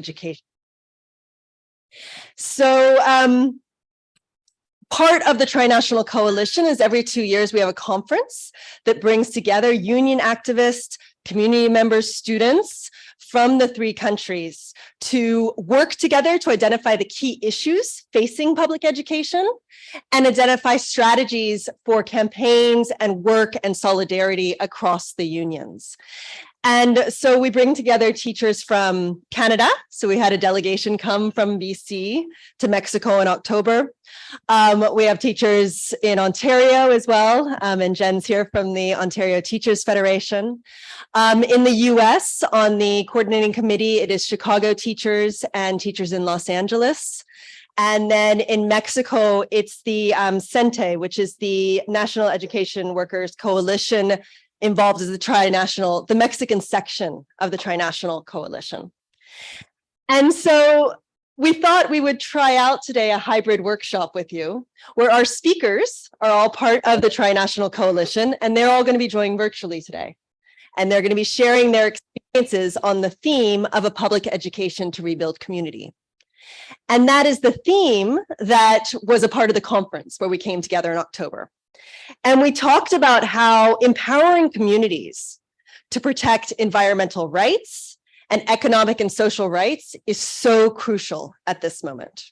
education. So part of the Trinational Coalition is every 2 years we have a conference that brings together union activists, community members, students from the 3 countries to work together to identify the key issues facing public education and identify strategies for campaigns and work and solidarity across the unions. And so we bring together teachers from Canada. So we had a delegation come from BC to Mexico in October. We have teachers in Ontario as well, and Jen's here from the Ontario Teachers Federation. In the US, on the coordinating committee, it is Chicago teachers and teachers in Los Angeles. And then in Mexico, it's the CENTE, which is the National Education Workers Coalition, involved as the Mexican section of the Trinational Coalition. And so we thought we would try out today a hybrid workshop with you, where our speakers are all part of the Trinational Coalition, and they're all going to be joining virtually today. And they're going to be sharing their experiences on the theme of a public education to rebuild community. And that is the theme that was a part of the conference where we came together in October. And we talked about how empowering communities to protect environmental rights and economic and social rights is so crucial at this moment.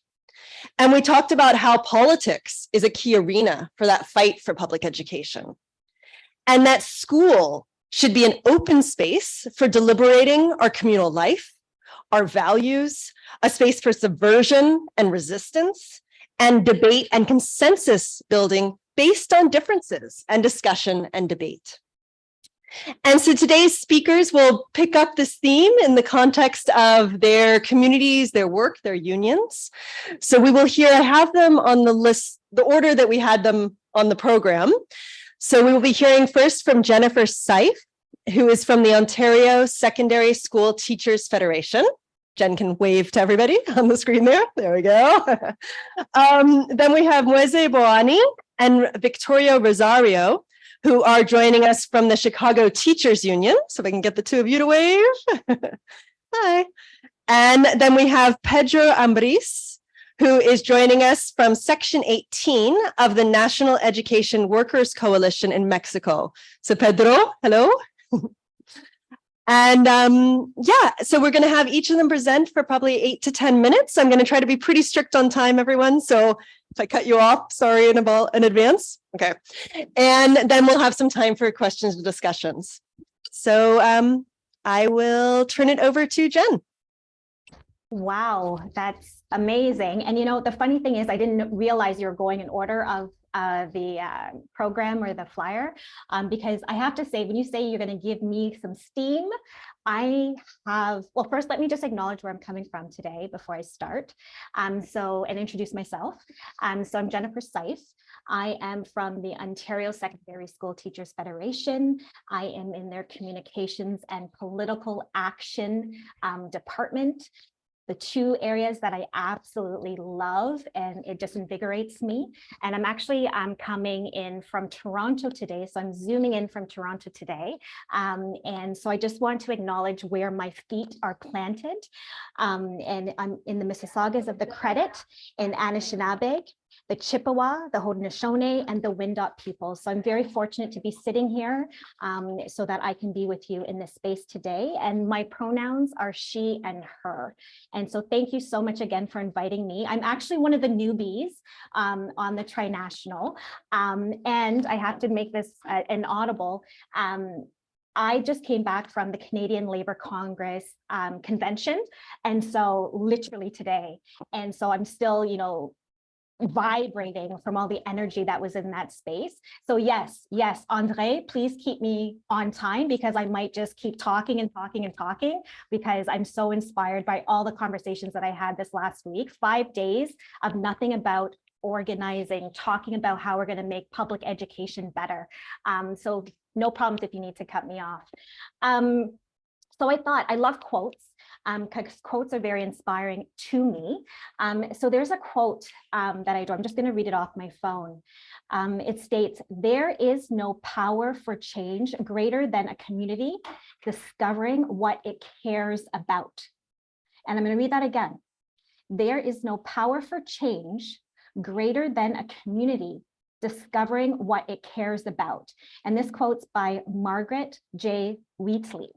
And we talked about how politics is a key arena for that fight for public education. And that school should be an open space for deliberating our communal life, our values, a space for subversion and resistance, and debate and consensus building based on differences and discussion and debate. And so today's speakers will pick up this theme in the context of their communities, their work, their unions. So we will hear, I have them on the list, the order that we had them on the program. So we will be hearing first from Jennifer Seif, who is from the Ontario Secondary School Teachers Federation. Jen can wave to everybody on the screen there. There we go. Then we have Moise Boani and Victoria Rosario, who are joining us from the Chicago Teachers Union. So if I can get the 2 of you to wave. Hi. And then we have Pedro Ambris, who is joining us from Section 18 of the National Education Workers Coalition in Mexico. So Pedro, hello. And yeah, so we're going to have each of them present for probably 8 to 10 minutes. I'm going to try to be pretty strict on time, everyone. So if I cut you off, sorry in advance. Okay. And then we'll have some time for questions and discussions. So I will turn it over to Jen. Wow, that's amazing. And you know, the funny thing is I didn't realize you were going in order of the program or the flyer, because I have to say, when you say you're going to give me some steam, I have, well, first, let me just acknowledge where I'm coming from today before I start. And introduce myself. So I'm Jennifer Seif. I am from the Ontario Secondary School Teachers Federation. I am in their communications and political action department. The 2 areas that I absolutely love, and it just invigorates me. And I'm actually coming in from Toronto today. So I'm zooming in from Toronto today. And so I just want to acknowledge where my feet are planted. And I'm in the Mississaugas of the Credit in Anishinaabe, the Chippewa, the Haudenosaunee, and the Windot people. So I'm very fortunate to be sitting here so that I can be with you in this space today. And my pronouns are she and her. And so thank you so much again for inviting me. I'm actually one of the newbies on the Trinational. And I have to make this an audible. I just came back from the Canadian Labour Congress convention. And so literally today. And so I'm still, you know, vibrating from all the energy that was in that space. So yes, Andre, please keep me on time, because I might just keep talking and talking and talking, because I'm so inspired by all the conversations that I had this last week. 5 days of nothing about organizing, talking about how we're going to make public education better. So no problems if you need to cut me off. So I thought, I love quotes. Because quotes are very inspiring to me. So there's a quote that I do. I'm just going to read it off my phone. It states, "There is no power for change greater than a community discovering what it cares about." And I'm going to read that again. There is no power for change greater than a community discovering what it cares about. And this quote's by Margaret J. Wheatley.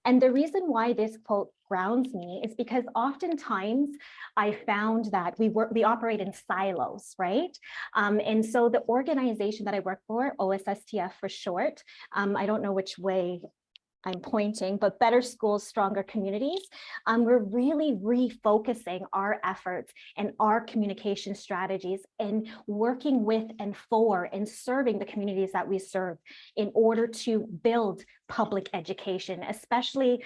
And the reason why this quote grounds me is because oftentimes I found that we operate in silos, right? And so the organization that I work for, OSSTF for short, I don't know which way I'm pointing, but Better Schools, Stronger Communities. We're really refocusing our efforts and our communication strategies and working with and for and serving the communities that we serve in order to build public education, especially,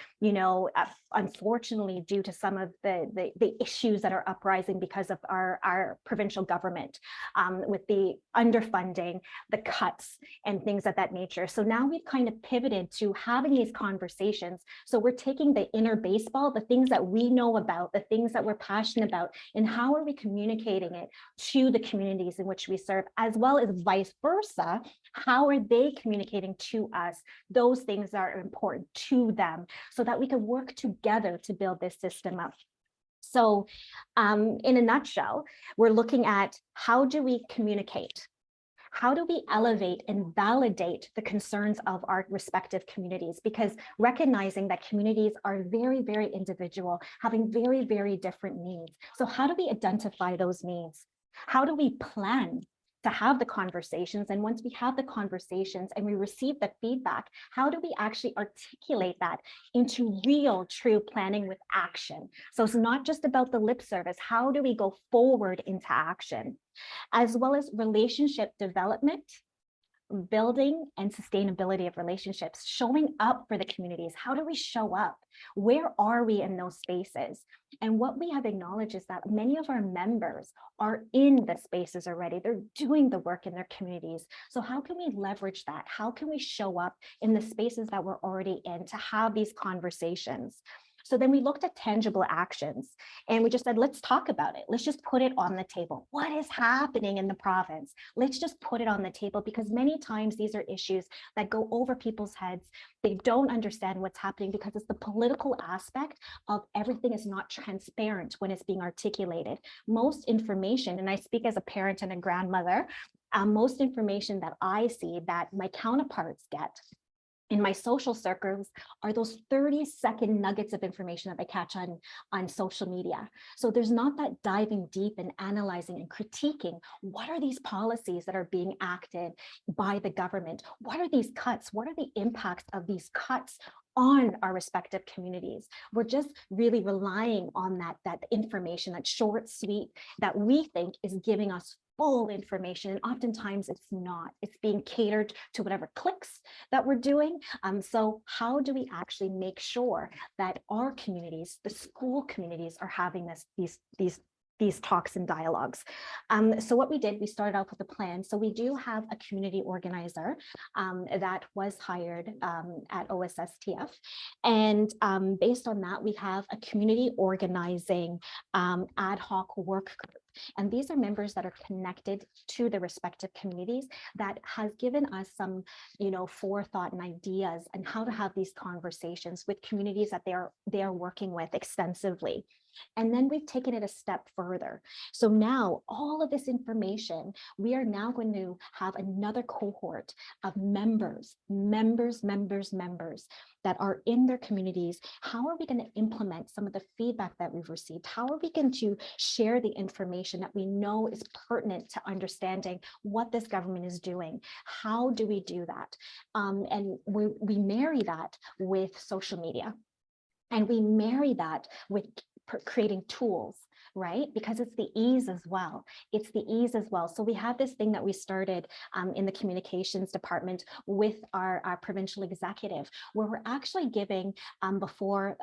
unfortunately, due to some of the issues that are uprising because of our provincial government with the underfunding, the cuts and things of that nature. So now we've kind of pivoted to having these conversations. So we're taking the inner baseball, the things that we know about, the things that we're passionate about, and how are we communicating it to the communities in which we serve, as well as vice versa. How are they communicating to us those things that are important to them so that we can work together to build this system up? So in a nutshell, we're looking at how do we communicate? How do we elevate and validate the concerns of our respective communities? Because recognizing that communities are very, very individual, having very, very different needs. So how do we identify those needs? How do we plan to have the conversations? And once we have the conversations and we receive the feedback, how do we actually articulate that into real, true planning with action? So it's not just about the lip service. How do we go forward into action? As well as relationship development, building and sustainability of relationships, showing up for the communities. How do we show up? Where are we in those spaces? And what we have acknowledged is that many of our members are in the spaces already. They're doing the work in their communities. So how can we leverage that? How can we show up in the spaces that we're already in to have these conversations? So then we looked at tangible actions and we just said, let's talk about it. Let's just put it on the table. What is happening in the province? Let's just put it on the table, because many times these are issues that go over people's heads. They don't understand what's happening because it's the political aspect of everything is not transparent when it's being articulated. Most information, and I speak as a parent and a grandmother, most information that I see that my counterparts get in my social circles are those 30-second nuggets of information that they catch on social media. So there's not that diving deep and analyzing and critiquing what are these policies that are being acted by the government? What are these cuts? What are the impacts of these cuts on our respective communities? We're just really relying on that information, that short, sweet, that we think is giving us full information. And oftentimes it's not. It's being catered to whatever clicks that we're doing. So how do we actually make sure that our communities, the school communities, are having these talks and dialogues? So what we did, we started out with a plan. So we do have a community organizer that was hired at OSSTF. And based on that, we have a community organizing ad hoc work group. And these are members that are connected to the respective communities that has given us some, forethought and ideas on how to have these conversations with communities that they are working with extensively. And then we've taken it a step further. So now all of this information, we are now going to have another cohort of members that are in their communities. How are we going to implement some of the feedback that we've received? How are we going to share the information that we know is pertinent to understanding what this government is doing? How do we do that? And we marry that with social media. And we marry that with creating tools, right? Because it's the ease as well. It's the ease as well. So we have this thing that we started in the communications department with our provincial executive, where we're actually giving before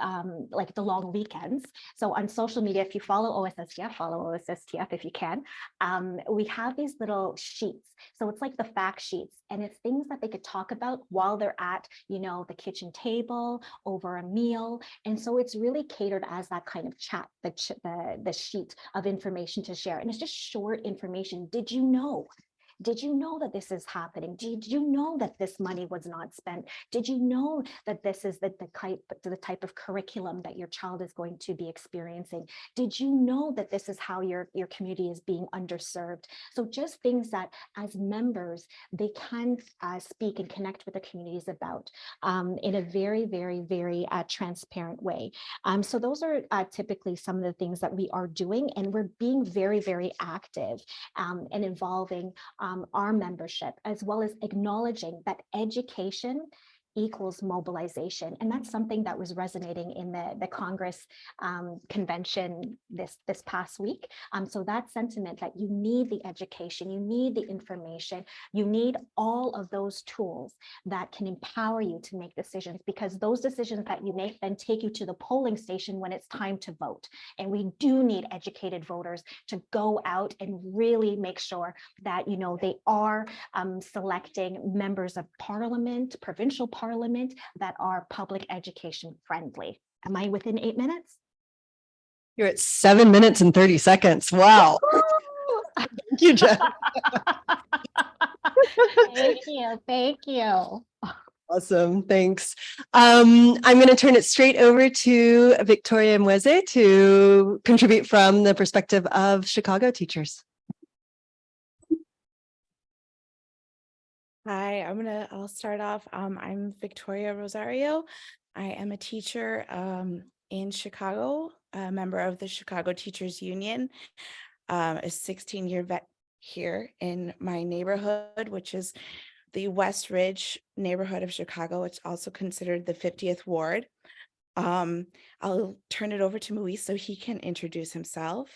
like the long weekends. So on social media, if you follow OSSTF if you can, we have these little sheets. So it's like the fact sheets, and it's things that they could talk about while they're at, the kitchen table, over a meal. And so it's really catered as that kind of chat, the sheet of information to share. And it's just short information. Did you know Did you know that this is happening? Did you know that this money was not spent? Did you know that this is the type of curriculum that your child is going to be experiencing? Did you know that this is how your community is being underserved? So just things that as members, they can speak and connect with the communities about in a very, very, very transparent way. So those are typically some of the things that we are doing, and we're being very, very active and involving our membership, as well as acknowledging that education equals mobilization. And that's something that was resonating in the Congress convention this past week. So that sentiment that you need the education, you need the information, you need all of those tools that can empower you to make decisions, because those decisions that you make then take you to the polling station when it's time to vote. And we do need educated voters to go out and really make sure that, you know, they are selecting members of parliament, provincial parliament, that are public education friendly. Am I within 8 minutes? You're at 7 minutes and 30 seconds. Wow. Thank you, Jen. Thank you. Thank you. Awesome. Thanks. I'm going to turn it straight over to Victoria Mweze to contribute from the perspective of Chicago teachers. Hi, I'll start off. I'm Victoria Rosario. I am a teacher in Chicago, a member of the Chicago Teachers Union, a 16-year vet here in my neighborhood, which is the West Ridge neighborhood of Chicago. It's also considered the 50th ward. I'll turn it over to Muis so he can introduce himself.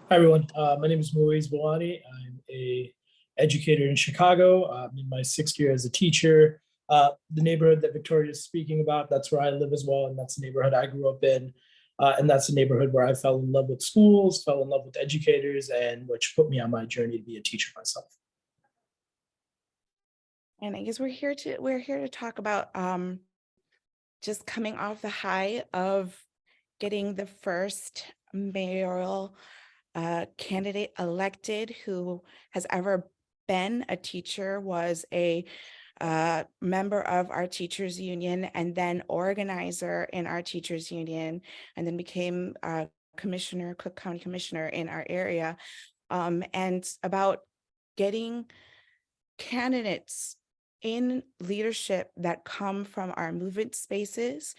Hi, everyone. My name is Moise Bawani. I'm a educator in Chicago. I'm in my 6th year as a teacher. The neighborhood that Victoria is speaking about, that's where I live as well. And that's the neighborhood I grew up in. And that's the neighborhood where I fell in love with schools, fell in love with educators, and which put me on my journey to be a teacher myself. And I guess we're here to talk about just coming off the high of getting the first mayoral candidate elected who has ever been a teacher, was a member of our teachers union, and then organizer in our teachers union, and then became commissioner, Cook County commissioner in our area, and about getting candidates in leadership that come from our movement spaces.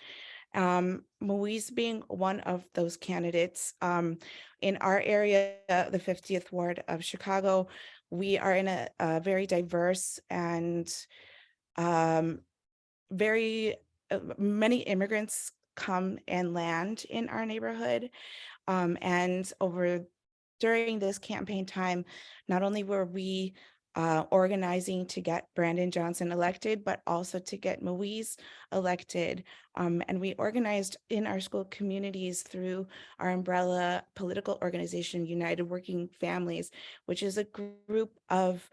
Moise being one of those candidates. In our area, the 50th ward of Chicago, we are in a very diverse and very many immigrants come and land in our neighborhood. And during this campaign time, not only were we organizing to get Brandon Johnson elected, but also to get Moise elected. And we organized in our school communities through our umbrella political organization, United Working Families, which is a group of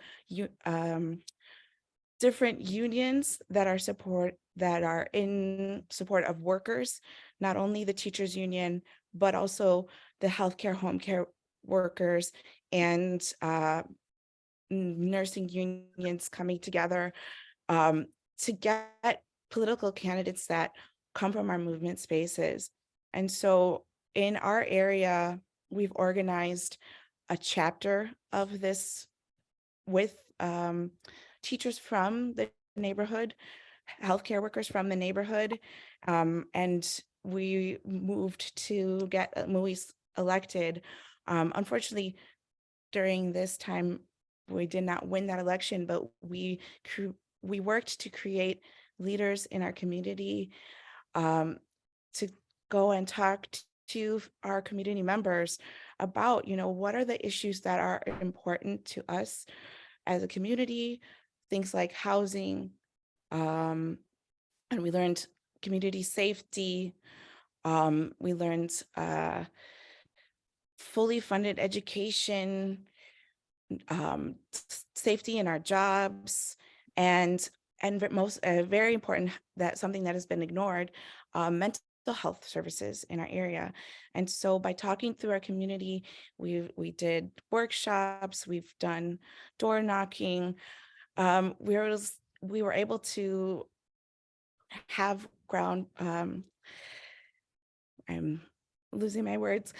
different unions that are in support of workers, not only the teachers union, but also the healthcare, home care workers, and nursing unions coming together to get political candidates that come from our movement spaces. And so in our area, we've organized a chapter of this with teachers from the neighborhood, healthcare workers from the neighborhood, and we moved to get Moise elected. Unfortunately, during this time, we did not win that election, but we worked to create leaders in our community to go and talk to our community members about, what are the issues that are important to us as a community, things like housing, and we learned community safety. We learned fully funded education, safety in our jobs, and most very important, that something that has been ignored, mental mental health services in our area. And so by talking through our community, we did workshops, we've done door knocking. We were able to have ground, I'm losing my words,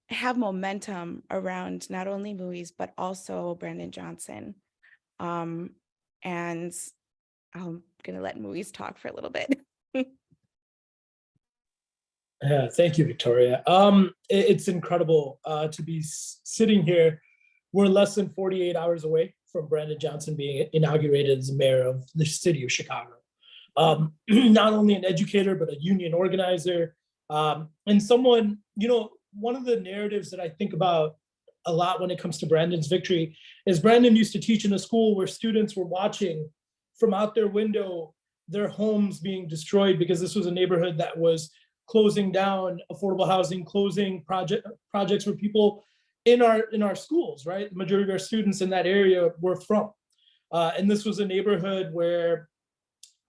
have momentum around not only Muis, but also Brandon Johnson. And I'm gonna let Muis talk for a little bit. Yeah, thank you, Victoria. It's incredible to be sitting here. We're less than 48 hours away from Brandon Johnson being inaugurated as mayor of the city of Chicago. Not only an educator, but a union organizer, and someone, one of the narratives that I think about a lot when it comes to Brandon's victory is Brandon used to teach in a school where students were watching from out their window, their homes being destroyed because this was a neighborhood that was closing down, affordable housing, closing projects where people in our schools, right? The majority of our students in that area were from. And this was a neighborhood where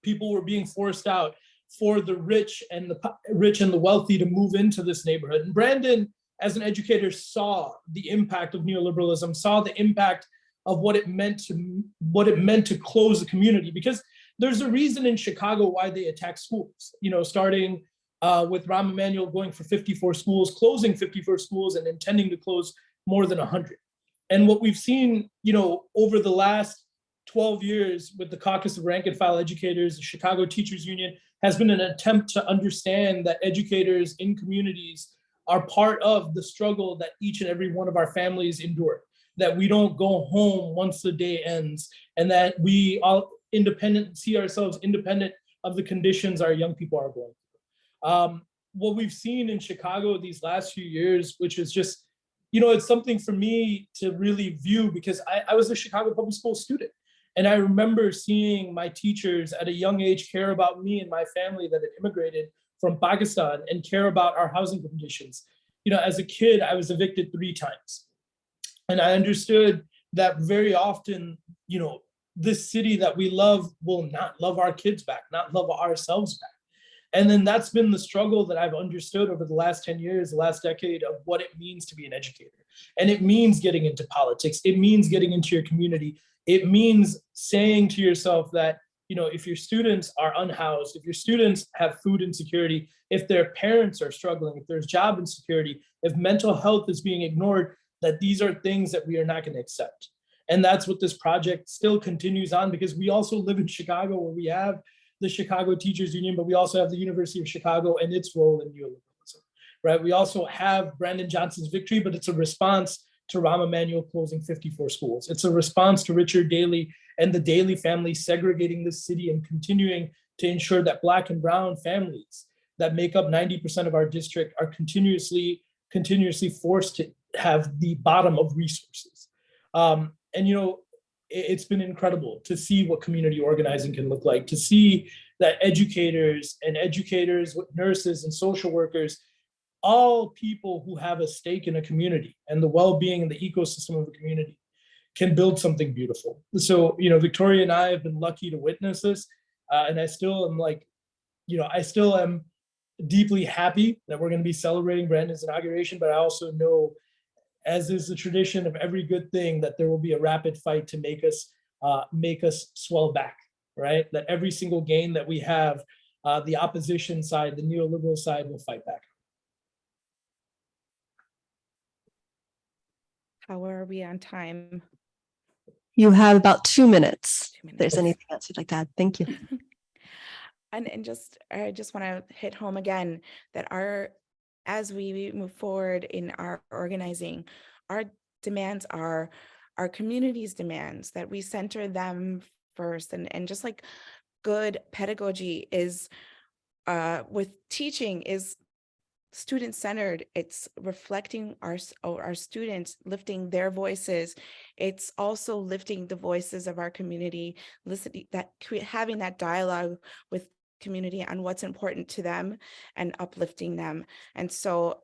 people were being forced out for the rich and the wealthy to move into this neighborhood. And Brandon, as an educator, saw the impact of neoliberalism, saw the impact of what it meant to close the community. Because there's a reason in Chicago why they attack schools. Starting with Rahm Emanuel going for 54 schools, closing 54 schools, and intending to close more than 100. And what we've seen, over the last 12 years with the Caucus of Rank and File Educators, the Chicago Teachers Union, has been an attempt to understand that educators in communities are part of the struggle that each and every one of our families endure, that we don't go home once the day ends, and that we all see ourselves independent of the conditions our young people are going through. What we've seen in Chicago these last few years, which is just, it's something for me to really view, because I was a Chicago public school student. And I remember seeing my teachers at a young age care about me and my family that had immigrated from Pakistan and care about our housing conditions. As a kid, I was evicted 3 times. And I understood that very often, this city that we love will not love our kids back, not love ourselves back. And then that's been the struggle that I've understood over the last 10 years, the last decade, of what it means to be an educator. And it means getting into politics. It means getting into your community. It means saying to yourself that, if your students are unhoused, if your students have food insecurity, if their parents are struggling, if there's job insecurity, if mental health is being ignored, that these are things that we are not going to accept. And that's what this project still continues on, because we also live in Chicago, where we have the Chicago Teachers Union, but we also have the University of Chicago and its role in neoliberalism, right? We also have Brandon Johnson's victory, but it's a response to Rahm Emanuel closing 54 schools. It's a response to Richard Daley and the Daley family segregating this city and continuing to ensure that Black and Brown families that make up 90% of our district are continuously forced to have the bottom of resources. It's been incredible to see what community organizing can look like, to see that educators, nurses and social workers, all people who have a stake in a community and the well-being and the ecosystem of a community, can build something beautiful. So, Victoria and I have been lucky to witness this. And I still am deeply happy that we're going to be celebrating Brandon's inauguration, but I also know, as is the tradition of every good thing, that there will be a rapid fight to make us swell back, right? That every single gain that we have, the opposition side, the neoliberal side, will fight back. How are we on time? You have about 2 minutes. 2 minutes. If there's anything else you'd like to add. Thank you. I just want to hit home again that as we move forward in our organizing, our demands are our community's demands, that we center them first. And just like good pedagogy is with teaching is student-centered, it's reflecting our students, lifting their voices. It's also lifting the voices of our community, having that dialogue with community on what's important to them and uplifting them. And so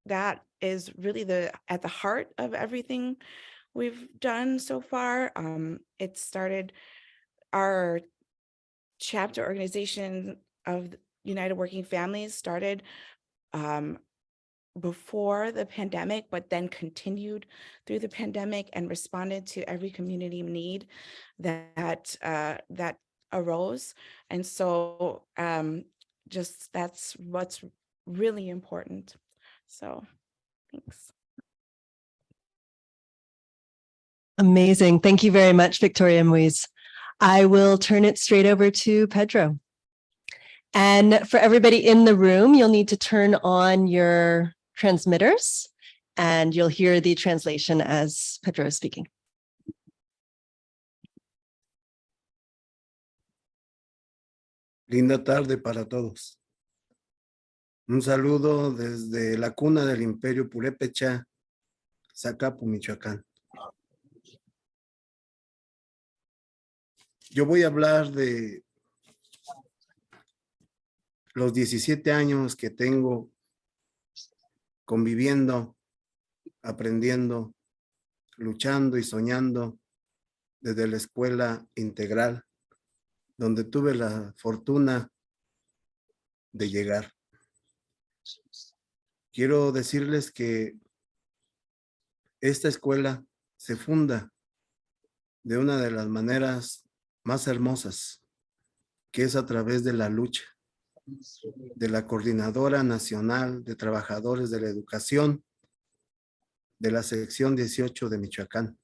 that is really at the heart of everything we've done so far. It started our chapter organization of United Working Families started before the pandemic, but then continued through the pandemic and responded to every community need that that arose. And so just that's what's really important. So thanks. Amazing. Thank you very much, Victoria and Moise. I will turn it straight over to Pedro. And for everybody in the room, you'll need to turn on your transmitters and you'll hear the translation as Pedro is speaking. Linda tarde para todos. Un saludo desde la cuna del Imperio Purépecha, Zacapu, Michoacán. Yo voy a hablar de los 17 años que tengo conviviendo, aprendiendo, luchando y soñando desde la escuela integral, donde tuve la fortuna de llegar. Quiero decirles que esta escuela se funda de una de las maneras más hermosas, que es a través de la lucha de la Coordinadora Nacional de Trabajadores de la Educación de la sección 18 de Michoacán,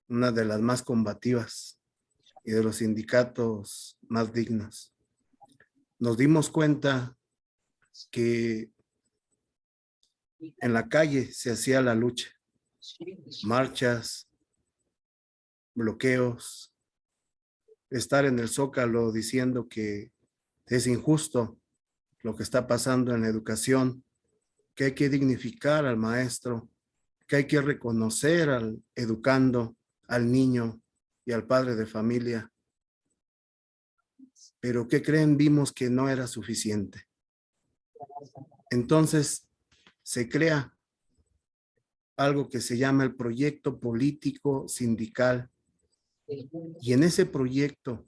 una de las más combativas y de los sindicatos más dignos. Nos dimos cuenta que en la calle se hacía la lucha, marchas, bloqueos, estar en el Zócalo diciendo que es injusto lo que está pasando en la educación, que hay que dignificar al maestro, que hay que reconocer al educando, al niño y al padre de familia. Pero ¿qué creen? Vimos que no era suficiente. Entonces se crea algo que se llama el proyecto político sindical. Y en ese proyecto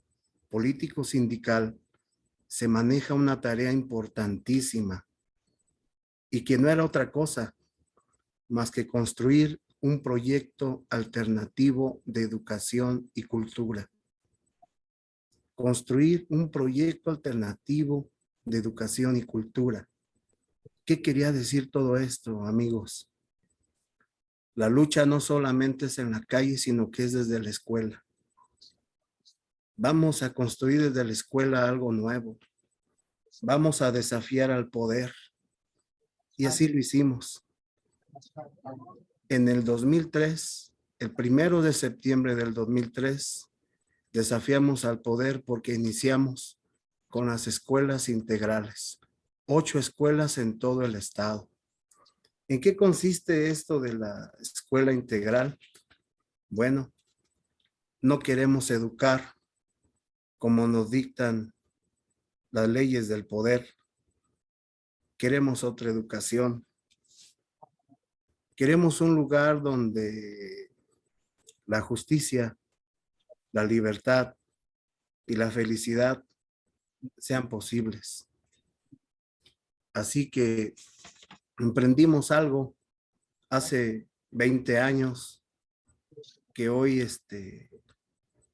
político sindical se maneja una tarea importantísima y que no era otra cosa más que construir un proyecto alternativo de educación y cultura. Construir un proyecto alternativo de educación y cultura. ¿Qué quería decir todo esto, amigos? La lucha no solamente es en la calle, sino que es desde la escuela. Vamos a construir desde la escuela algo nuevo. Vamos a desafiar al poder. Y así lo hicimos. En el 2003, el 1 de septiembre del 2003, desafiamos al poder porque iniciamos con las escuelas integrales. 8 escuelas en todo el estado. ¿En qué consiste esto de la escuela integral? Bueno, no queremos educar como nos dictan las leyes del poder. Queremos otra educación. Queremos un lugar donde la justicia, la libertad y la felicidad sean posibles. Así que emprendimos algo hace 20 años que hoy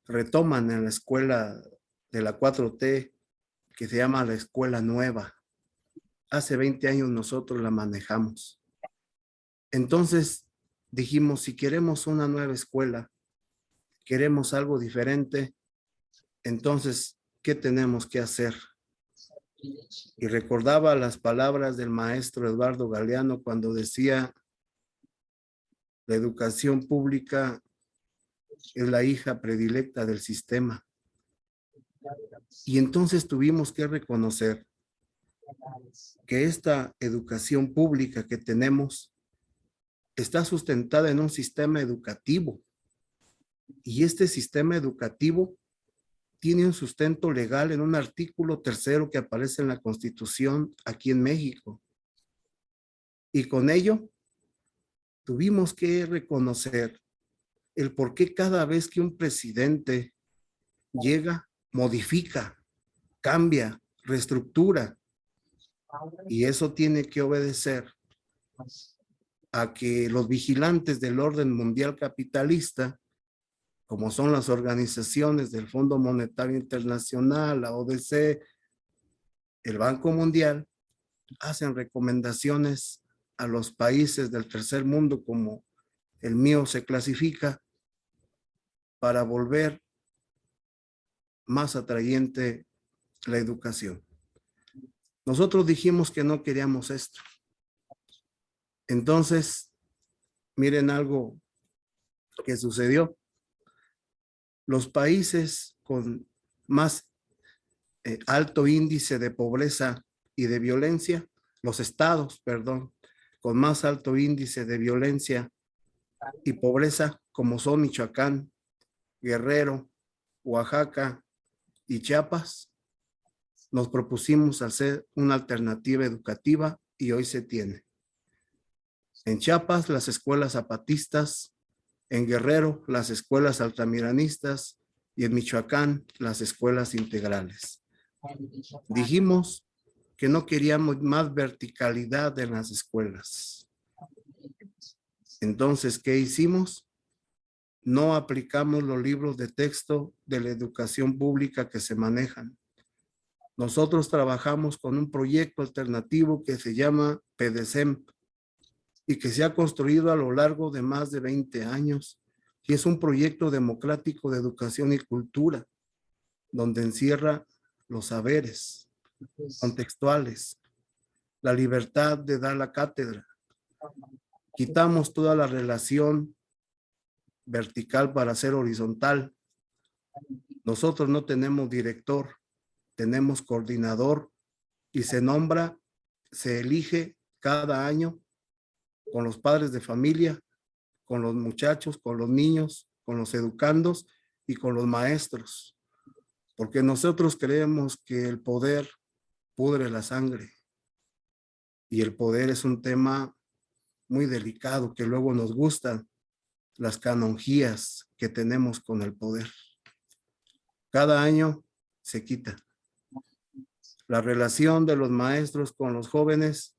retoman en la escuela de la 4T, que se llama la Escuela Nueva. Hace 20 años nosotros la manejamos. Entonces dijimos, si queremos una nueva escuela, queremos algo diferente, entonces, ¿qué tenemos que hacer? Y recordaba las palabras del maestro Eduardo Galeano cuando decía, la educación pública es la hija predilecta del sistema. Y entonces tuvimos que reconocer que esta educación pública que tenemos está sustentada en un sistema educativo. Y este sistema educativo tiene un sustento legal en un artículo 3 que aparece en la Constitución aquí en México. Y con ello tuvimos que reconocer el por qué cada vez que un presidente llega, modifica, cambia, reestructura y eso tiene que obedecer a que los vigilantes del orden mundial capitalista, como son las organizaciones del Fondo Monetario Internacional, la ODC, el Banco Mundial, hacen recomendaciones a los países del tercer mundo, como el mío se clasifica, para volver más atrayente la educación. Nosotros dijimos que no queríamos esto. Entonces, miren algo que sucedió. Los países con más alto índice de pobreza y de violencia, los estados, perdón, con más alto índice de violencia y pobreza, como son Michoacán, Guerrero, Oaxaca y Chiapas, nos propusimos hacer una alternativa educativa y hoy se tiene. En Chiapas, las escuelas zapatistas, en Guerrero, las escuelas altamiranistas y en Michoacán, las escuelas integrales. Dijimos que no queríamos más verticalidad en las escuelas. Entonces, ¿qué hicimos? No aplicamos los libros de texto de la educación pública que se manejan. Nosotros trabajamos con un proyecto alternativo que se llama PDCEM y que se ha construido a lo largo de más de 20 años y es un proyecto democrático de educación y cultura donde encierra los saberes contextuales, la libertad de dar la cátedra. Quitamos toda la relación vertical para ser horizontal. Nosotros no tenemos director, tenemos coordinador y se nombra, se elige cada año con los padres de familia, con los muchachos, con los niños, con los educandos y con los maestros. Porque nosotros creemos que el poder pudre la sangre y el poder es un tema muy delicado que luego nos gustan las canonjías que tenemos con el poder. Cada año se quita. La relación de los maestros con los jóvenes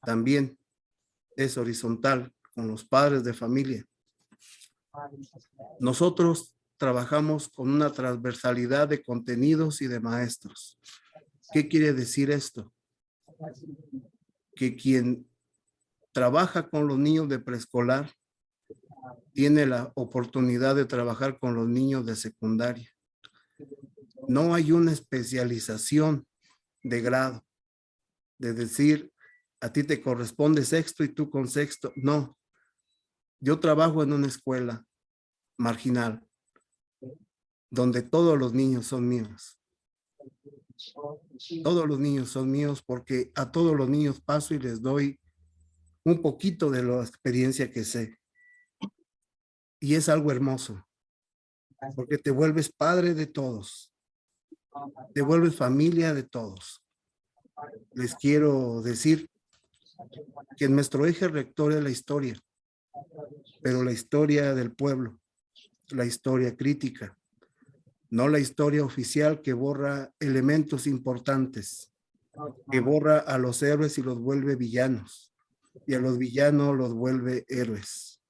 también es horizontal con los padres de familia. Nosotros trabajamos con una transversalidad de contenidos y de maestros. ¿Qué quiere decir esto? Que quien trabaja con los niños de preescolar tiene la oportunidad de trabajar con los niños de secundaria. No hay una especialización de grado, de decir, a ti te corresponde sexto y tú con sexto. No, yo trabajo en una escuela marginal, donde todos los niños son míos. Todos los niños son míos porque a todos los niños paso y les doy un poquito de la experiencia que sé. Y es algo hermoso, porque te vuelves padre de todos, te vuelves familia de todos. Les quiero decir que nuestro eje rector es la historia, pero la historia del pueblo, la historia crítica, no la historia oficial que borra elementos importantes, que borra a los héroes y los vuelve villanos, y a los villanos los vuelve héroes.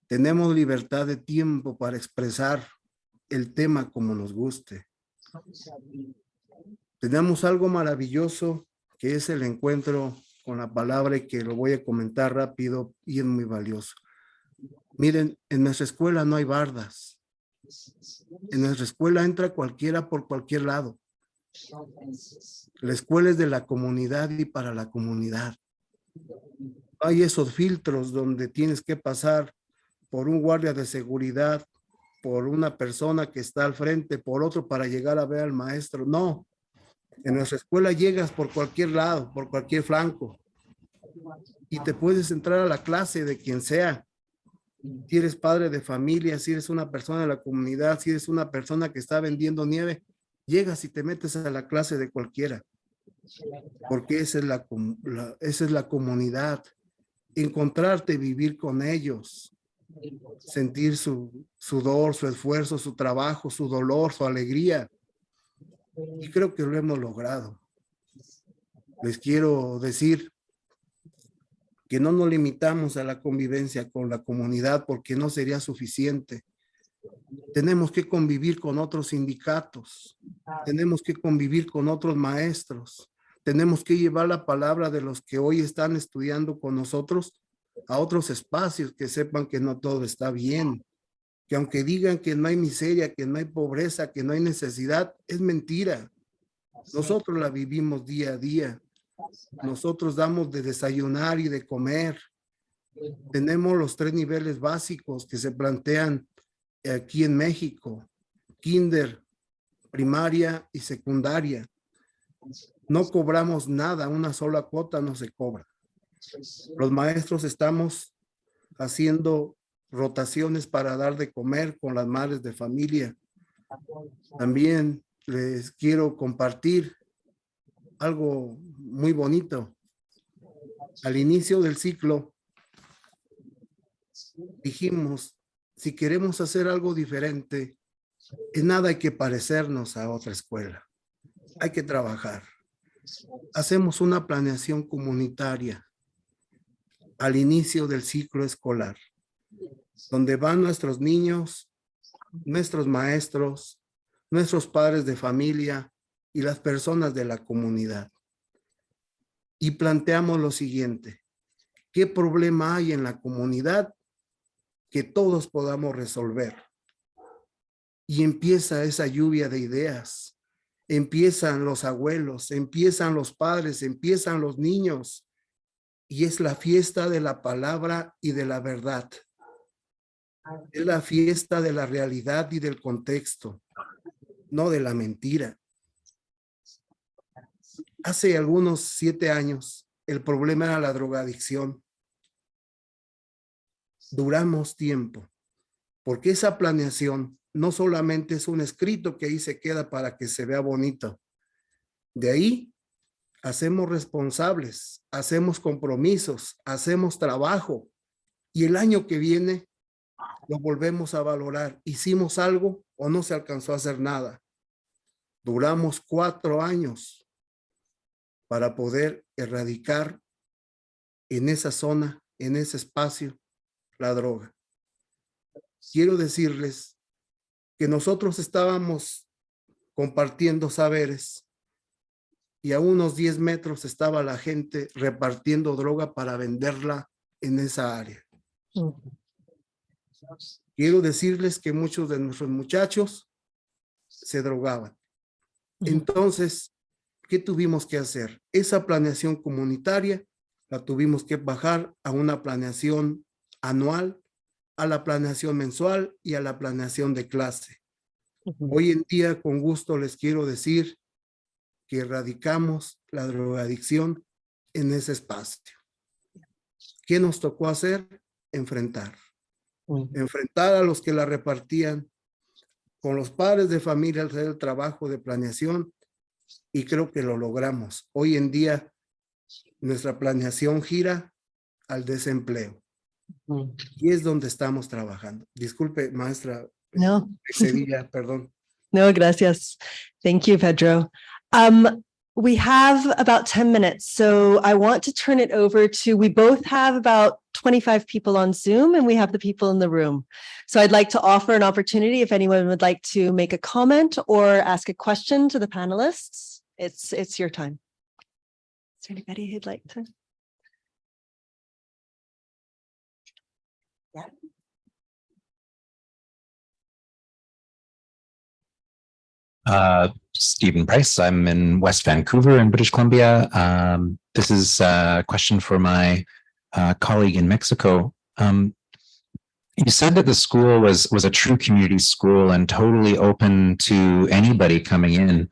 Tenemos libertad de tiempo para expresar el tema como nos guste. Tenemos algo maravilloso que es el encuentro con la palabra y que lo voy a comentar rápido y es muy valioso. Miren, en nuestra escuela no hay bardas. En nuestra escuela entra cualquiera por cualquier lado. La escuela es de la comunidad y para la comunidad. Hay esos filtros donde tienes que pasar por un guardia de seguridad, por una persona que está al frente, por otro para llegar a ver al maestro. No, en nuestra escuela llegas por cualquier lado, por cualquier flanco y te puedes entrar a la clase de quien sea. Si eres padre de familia, si eres una persona de la comunidad, si eres una persona que está vendiendo nieve, llegas y te metes a la clase de cualquiera, porque esa es la comunidad. Encontrarte, vivir con ellos, sentir su sudor, su esfuerzo, su trabajo, su dolor, su alegría. y creo que lo hemos logrado. Les quiero decir que no nos limitamos a la convivencia con la comunidad porque no sería suficiente. Tenemos que convivir con otros sindicatos, tenemos que convivir con otros maestros, tenemos que llevar la palabra de los que hoy están estudiando con nosotros a otros espacios, que sepan que no todo está bien, que aunque digan que no hay miseria, que no hay pobreza, que no hay necesidad, es mentira. Nosotros la vivimos día a día. Nosotros damos de desayunar y de comer. Tenemos los 3 niveles básicos que se plantean aquí en México: kinder, primaria y secundaria. No cobramos nada, una sola cuota no se cobra. Los maestros estamos haciendo rotaciones para dar de comer con las madres de familia. También les quiero compartir algo muy bonito. Al inicio del ciclo dijimos, si queremos hacer algo diferente, en nada hay que parecernos a otra escuela. Hay que trabajar. Hacemos una planeación comunitaria al inicio del ciclo escolar, donde van nuestros niños, nuestros maestros, nuestros padres de familia y las personas de la comunidad. Y planteamos lo siguiente: ¿qué problema hay en la comunidad que todos podamos resolver? Y empieza esa lluvia de ideas. Empiezan los abuelos, empiezan los padres, empiezan los niños. Y es la fiesta de la palabra y de la verdad. Es la fiesta de la realidad y del contexto, no de la mentira. Hace algunos 7 años, el problema era la drogadicción. Duramos tiempo, porque esa planeación no solamente es un escrito que ahí se queda para que se vea bonito. De ahí hacemos responsables, hacemos compromisos, hacemos trabajo, y el año que viene lo volvemos a valorar. ¿Hicimos algo o no se alcanzó a hacer nada? Duramos 4 años para poder erradicar en esa zona, en ese espacio, la droga. Quiero decirles que nosotros estábamos compartiendo saberes y a unos 10 metros estaba la gente repartiendo droga para venderla en esa área. Quiero decirles que muchos de nuestros muchachos se drogaban. Entonces, ¿qué tuvimos que hacer? Esa planeación comunitaria la tuvimos que bajar a una planeación anual, a la planeación mensual y a la planeación de clase. Hoy en día, con gusto les quiero decir que erradicamos la drogadicción en ese espacio. ¿Qué nos tocó hacer? Enfrentar. Enfrentar a los que la repartían, con los padres de familia, hacer el trabajo de planeación, y creo que lo logramos. Hoy en día, nuestra planeación gira al desempleo. Y es donde estamos trabajando. Disculpe, maestra No. Sevilla, perdón. No, gracias. Thank you, Pedro. We have about 10 minutes, so I want to turn it over to, we both have about 25 people on Zoom and we have the people in the room. So I'd like to offer an opportunity if anyone would like to make a comment or ask a question to the panelists. It's your time. Is there anybody who'd like to? Yeah. Stephen Price. I'm in West Vancouver in British Columbia. This is a question for my colleague in Mexico. You said that the school was a true community school and totally open to anybody coming in.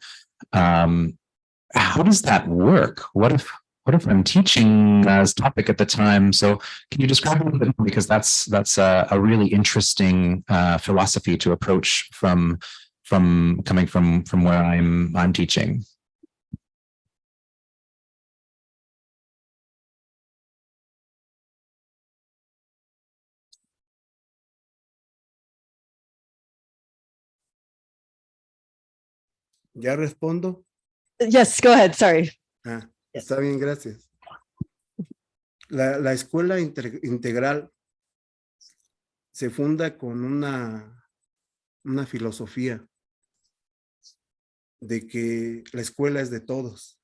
How does that work? What if I'm teaching as topic at the time? So can you describe a little bit more, because that's a really interesting philosophy to approach from coming from where I'm teaching. ¿Ya respondo? Yes, go ahead. Sorry. Ah, Yes. está bien, gracias. La escuela integral se funda con una filosofía de que la escuela es de todos.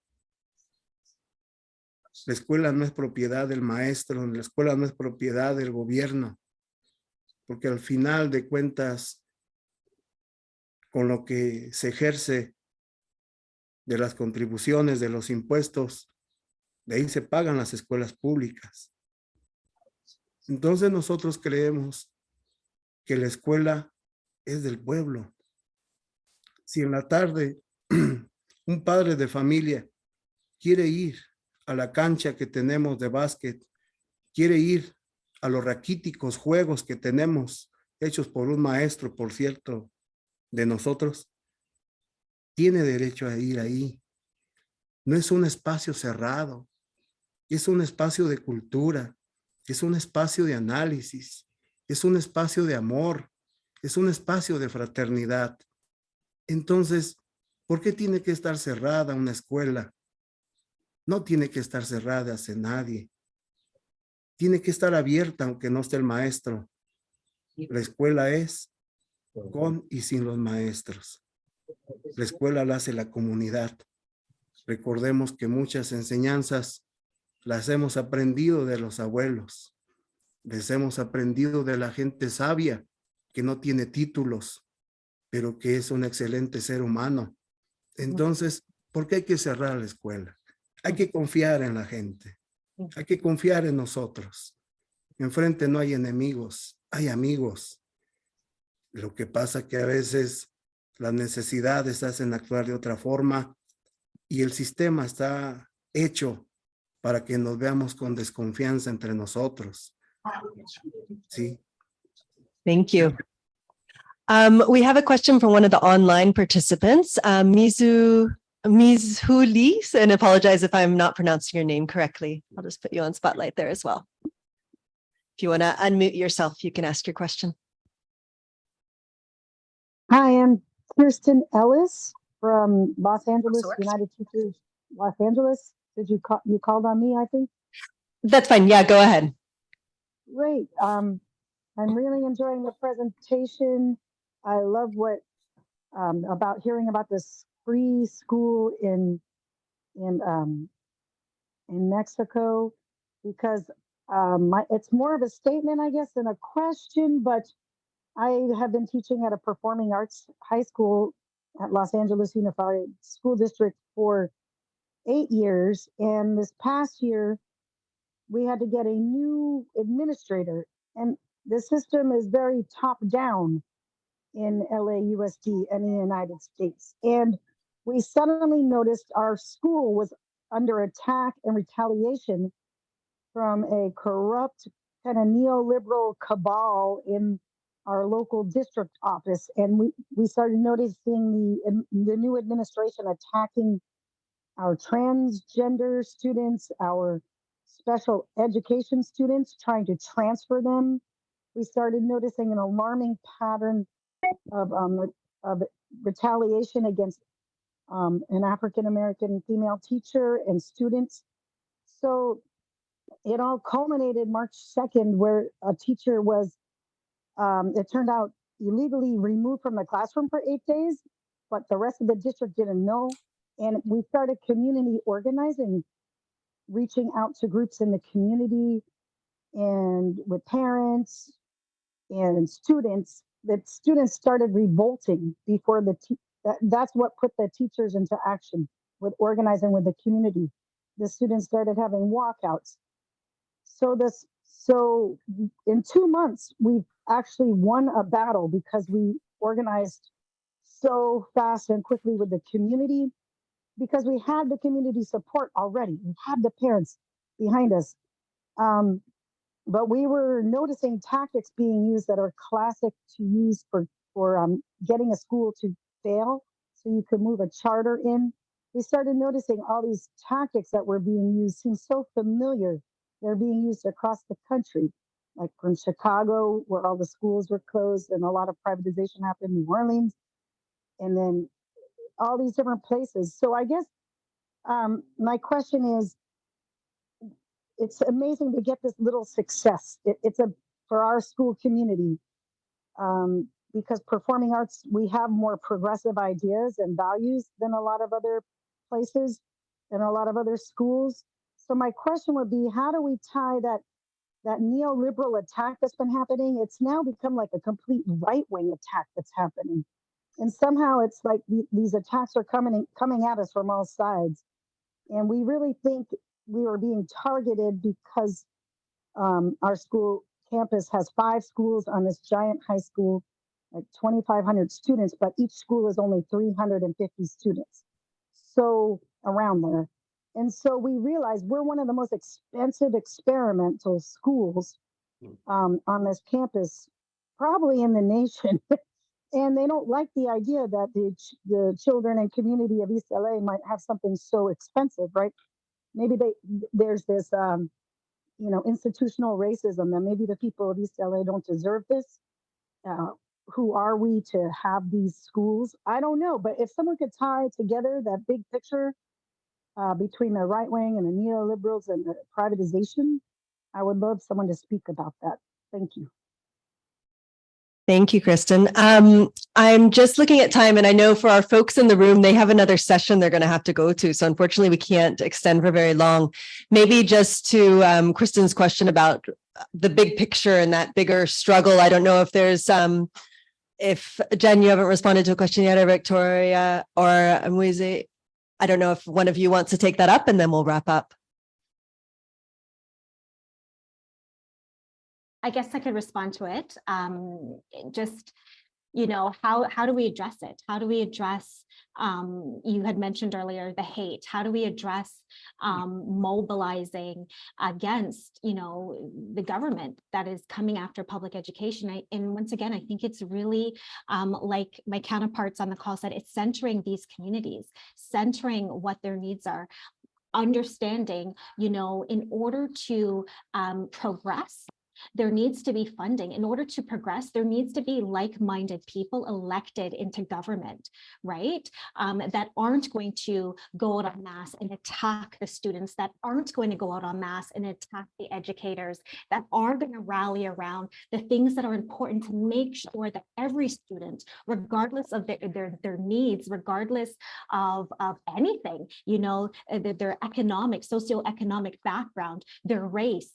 La escuela no es propiedad del maestro, la escuela no es propiedad del gobierno, porque al final de cuentas, con lo que se ejerce de las contribuciones, de los impuestos, de ahí se pagan las escuelas públicas. Entonces nosotros creemos que la escuela es del pueblo. Si en la tarde un padre de familia quiere ir a la cancha que tenemos de básquet, quiere ir a los raquíticos juegos que tenemos, hechos por un maestro, por cierto, de nosotros, tiene derecho a ir ahí. No es un espacio cerrado, es un espacio de cultura, es un espacio de análisis, es un espacio de amor, es un espacio de fraternidad. Entonces, ¿por qué tiene que estar cerrada una escuela? No tiene que estar cerrada hacia nadie. Tiene que estar abierta aunque no esté el maestro. La escuela es con y sin los maestros. La escuela la hace la comunidad. Recordemos que muchas enseñanzas las hemos aprendido de los abuelos. Les hemos aprendido de la gente sabia que no tiene títulos, pero que es un excelente ser humano. Entonces, ¿por qué hay que cerrar la escuela? Hay que confiar en la gente. Hay que confiar en nosotros. Enfrente no hay enemigos, hay amigos. Lo que pasa que a veces las necesidades hacen actuar de otra forma y el sistema está hecho para que nos veamos con desconfianza entre nosotros. Sí. Thank you. We have a question from one of the online participants, Mizu Lee, and apologize if I'm not pronouncing your name correctly. I'll just put you on spotlight there as well. If you want to unmute yourself, you can ask your question. Hi, I'm Kirsten Ellis from Los Angeles, Source. United Teachers, Los Angeles. Did you call? You called on me, I think. That's fine. Yeah, go ahead. Great. I'm really enjoying the presentation. I love what about hearing about this free school in Mexico, because it's more of a statement, I guess, than a question. But I have been teaching at a performing arts high school at Los Angeles Unified School District for 8 years. And this past year, we had to get a new administrator. And the system is very top down in LAUSD and the United States. And we suddenly noticed our school was under attack and retaliation from a corrupt kind of neoliberal cabal in our local district office. And we started noticing the new administration attacking our transgender students, our special education students, trying to transfer them. We started noticing an alarming pattern of retaliation against an African-American female teacher and students. So it all culminated March 2nd, where a teacher was, it turned out, illegally removed from the classroom for 8 days, but the rest of the district didn't know. And we started community organizing, reaching out to groups in the community and with parents and students. That students started revolting before that's what put the teachers into action with organizing with the community. The students started having walkouts. So in 2 months, we've actually won a battle because we organized so fast and quickly with the community, because we had the community support already. We had the parents behind us. But we were noticing tactics being used that are classic to use for getting a school to fail, so you could move a charter in. We started noticing all these tactics that were being used seem so familiar. They're being used across the country, like from Chicago, where all the schools were closed and a lot of privatization happened in New Orleans. And then all these different places. So I guess my question is, it's amazing to get this little success. It's a for our school community, because performing arts, we have more progressive ideas and values than a lot of other places and a lot of other schools. So my question would be, how do we tie that neoliberal attack that's been happening? It's now become like a complete right-wing attack that's happening. And somehow it's like these attacks are coming at us from all sides. And we really think we are being targeted because our school campus has 5 schools on this giant high school, like 2,500 students, but each school is only 350 students. So around there. And so we realize we're one of the most expensive experimental schools on this campus, probably in the nation. And they don't like the idea that the children and community of East LA might have something so expensive, right? Maybe there's this institutional racism that maybe the people of East LA don't deserve this. Who are we to have these schools? I don't know, but if someone could tie together that big picture between the right wing and the neoliberals and the privatization, I would love someone to speak about that. Thank you. Thank you, Kristen. I'm just looking at time, and I know for our folks in the room, they have another session they're going to have to go to. So unfortunately, we can't extend for very long. Maybe just to Kristen's question about the big picture and that bigger struggle. I don't know if there's, if Jen, you haven't responded to a question yet, or Victoria or Mwizi. I don't know if one of you wants to take that up, and then we'll wrap up. I guess I could respond to it. Just, how do we address it? How do we address, you had mentioned earlier, the hate? How do we address mobilizing against, the government that is coming after public education? And once again, I think it's really, like my counterparts on the call said, it's centering these communities, centering what their needs are, understanding, in order to progress, there needs to be funding. In order to progress, there needs to be like-minded people elected into government, right? That aren't going to go out en masse and attack the students, that aren't going to go out en masse and attack the educators, that are going to rally around the things that are important to make sure that every student, regardless of their needs, regardless of anything, their economic, socioeconomic background, their race,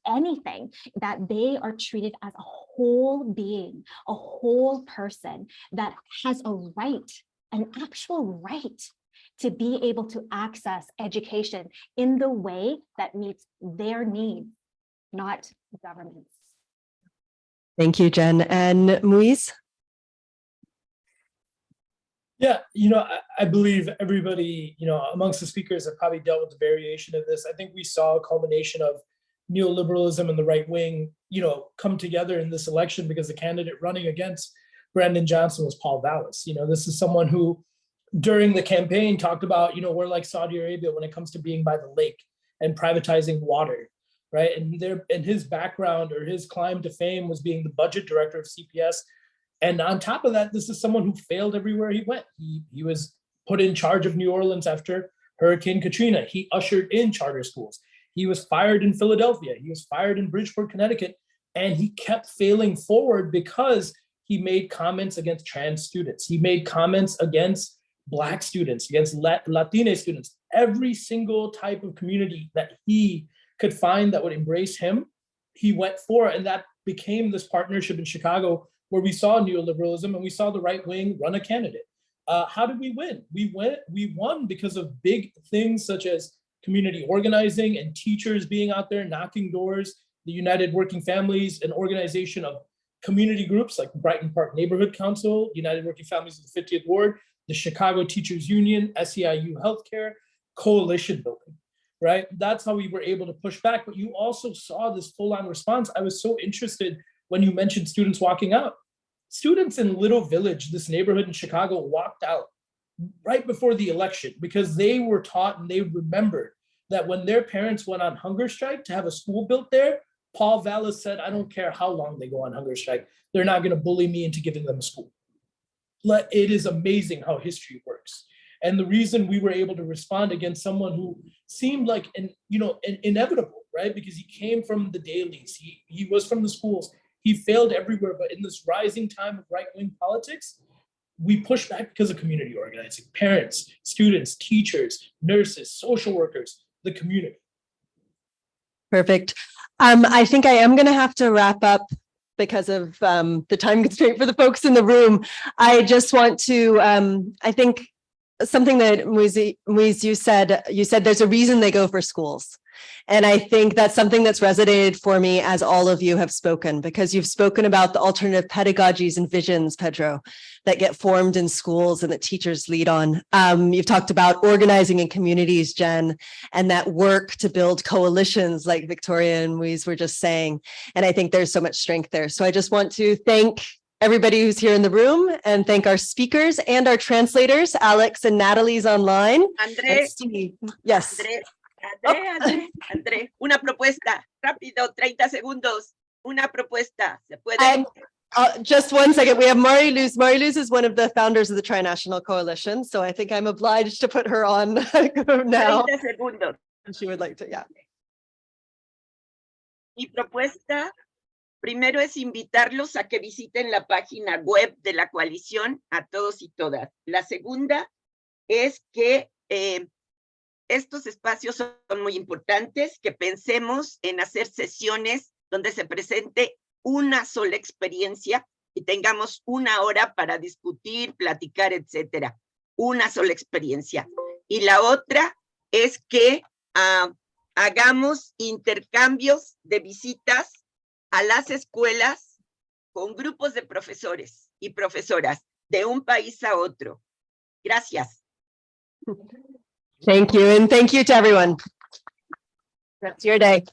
anything, that they are treated as a whole being, a whole person that has a right, an actual right to be able to access education in the way that meets their needs, not government's. Thank you, Jen. And Muiz? Yeah, I believe everybody, amongst the speakers have probably dealt with the variation of this. I think we saw a culmination of neoliberalism and the right wing, come together in this election because the candidate running against Brandon Johnson was Paul Vallis. This is someone who, during the campaign, talked about, we're like Saudi Arabia when it comes to being by the lake and privatizing water, right? And his background or his climb to fame was being the budget director of CPS. And on top of that, this is someone who failed everywhere he went. He was put in charge of New Orleans after Hurricane Katrina. He ushered in charter schools. He was fired in Philadelphia. He was fired in Bridgeport, Connecticut, and he kept failing forward because he made comments against trans students. He made comments against Black students, against Latina students, every single type of community that he could find that would embrace him, he went for, and that became this partnership in Chicago where we saw neoliberalism and we saw the right wing run a candidate. How did we win? We won because of big things such as community organizing and teachers being out there knocking doors, the United Working Families, an organization of community groups like Brighton Park Neighborhood Council, United Working Families of the 50th Ward, the Chicago Teachers Union, SEIU Healthcare, coalition building, right? That's how we were able to push back. But you also saw this full-on response. I was so interested when you mentioned students walking out. Students in Little Village, this neighborhood in Chicago, walked out right before the election because they were taught and they remembered that when their parents went on hunger strike to have a school built there, Paul Vallis said, I don't care how long they go on hunger strike, they're not going to bully me into giving them a school. it is amazing how history works. And the reason we were able to respond against someone who seemed like inevitable, right? Because he came from the dailies, he was from the schools, he failed everywhere. But in this rising time of right-wing politics, we push back because of community organizing, parents, students, teachers, nurses, social workers, the community. Perfect. I think I am going to have to wrap up because of the time constraint for the folks in the room. I just want to, I think something that Muiz, you said there's a reason they go for schools. And I think that's something that's resonated for me as all of you have spoken, because you've spoken about the alternative pedagogies and visions, Pedro, that get formed in schools and that teachers lead on. You've talked about organizing in communities, Jen, and that work to build coalitions like Victoria and Muiz were just saying. And I think there's so much strength there. So I just want to thank everybody who's here in the room and thank our speakers and our translators. Alex and Natalie's online. André, yes. André, una propuesta, rápido, 30 segundos, una propuesta, ¿se puede? Just 1 second, we have Mari-Luz. Mari-Luz is one of the founders of the Trinational Coalition, so I think I'm obliged to put her on now. 30 segundos. She would like to, yeah. Mi propuesta, primero es invitarlos a que visiten la página web de la coalición a todos y todas. La segunda es que estos espacios son muy importantes, que pensemos en hacer sesiones donde se presente una sola experiencia y tengamos 1 hora para discutir, platicar, etcétera. Una sola experiencia. Y la otra es que hagamos intercambios de visitas a las escuelas con grupos de profesores y profesoras de un país a otro. Gracias. Thank you. And thank you to everyone. That's your day.